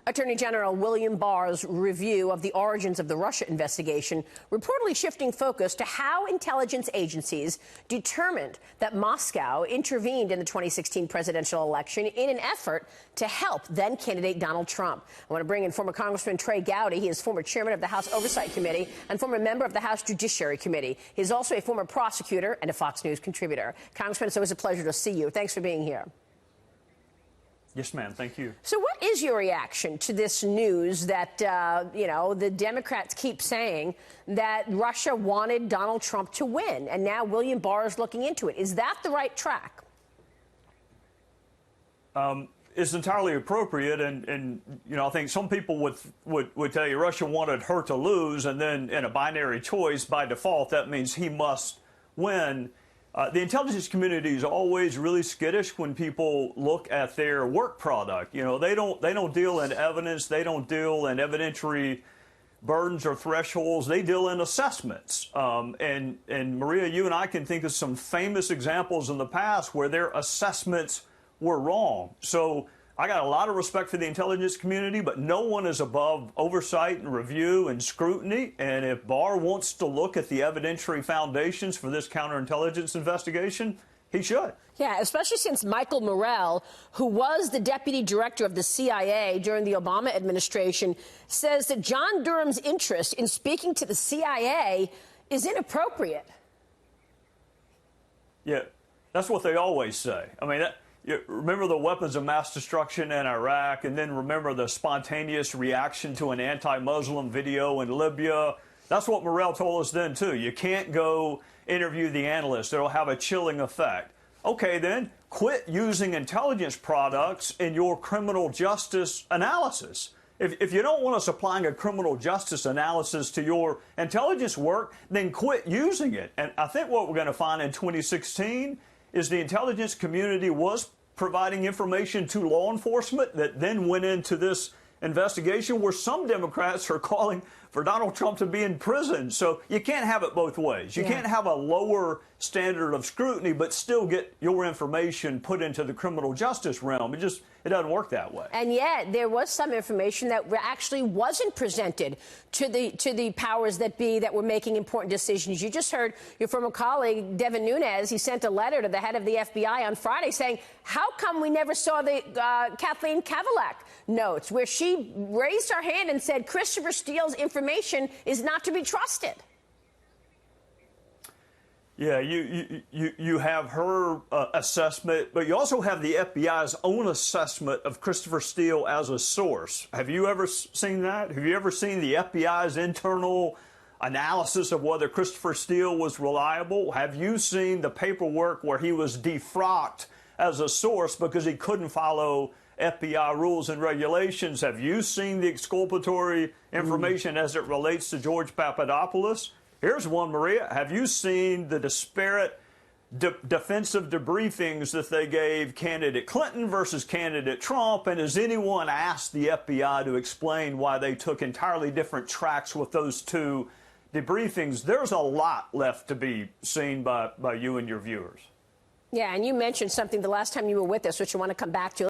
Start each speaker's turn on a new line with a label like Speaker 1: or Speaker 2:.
Speaker 1: Attorney General William Barr's review of the origins of the Russia investigation reportedly shifting focus to how intelligence agencies determined that Moscow intervened in the 2016 presidential election in an effort to help then-candidate Donald Trump. I want to bring in former Congressman Trey Gowdy. He is former chairman of the House Oversight Committee and former member of the House Judiciary Committee. He is also a former prosecutor and a Fox News contributor. Congressman, it's always a pleasure to see you. Thanks for being here.
Speaker 2: Yes, ma'am. Thank you.
Speaker 1: So what is your reaction to this news that, the Democrats keep saying that Russia wanted Donald Trump to win, and now William Barr is looking into it? Is that the right track?
Speaker 2: It's entirely appropriate, and I think some people would tell you Russia wanted her to lose, and then in a binary choice, by default, that means he must win. The intelligence community is always really skittish when people look at their work product. They don't deal in evidence, they don't deal in evidentiary burdens or thresholds. They deal in assessments. And Maria, you and I can think of some famous examples in the past where their assessments were wrong. So I got a lot of respect for the intelligence community, but no one is above oversight and review and scrutiny. And if Barr wants to look at the evidentiary foundations for this counterintelligence investigation, he should.
Speaker 1: Yeah, especially since Michael Mueller, who was the deputy director of the CIA during the Obama administration, says that John Durham's interest in speaking to the CIA is inappropriate.
Speaker 2: Yeah, that's what they always say. I mean, remember the weapons of mass destruction in Iraq, and then remember the spontaneous reaction to an anti-Muslim video in Libya. That's what Morrell told us then, too. You can't go interview the analyst. It'll have a chilling effect. Okay, then, quit using intelligence products in your criminal justice analysis. If you don't want us applying a criminal justice analysis to your intelligence work, then quit using it. And I think what we're going to find in 2016 is the intelligence community was providing information to law enforcement that then went into this investigation where some Democrats are calling for Donald Trump to be in prison. So you can't have it both ways. You can't have a lower standard of scrutiny but still get your information put into the criminal justice realm. It doesn't work that way.
Speaker 1: And yet there was some information that actually wasn't presented to the powers that be that were making important decisions. You just heard your former colleague, Devin Nunes. He sent a letter to the head of the FBI on Friday saying, how come we never saw the Kathleen Kavalek notes where she raised her hand and said Christopher Steele's information is not to be trusted?
Speaker 2: Yeah, you have her assessment, but you also have the FBI's own assessment of Christopher Steele as a source. Have you ever seen that? Have you ever seen the FBI's internal analysis of whether Christopher Steele was reliable? Have you seen the paperwork where he was defrocked as a source because he couldn't follow FBI rules and regulations? Have you seen the exculpatory information as it relates to George Papadopoulos? Here's one, Maria. Have you seen the disparate defensive debriefings that they gave candidate Clinton versus candidate Trump? And has anyone asked the FBI to explain why they took entirely different tracks with those two debriefings? There's a lot left to be seen by you and your viewers.
Speaker 1: Yeah, and you mentioned something the last time you were with us, which I want to come back to.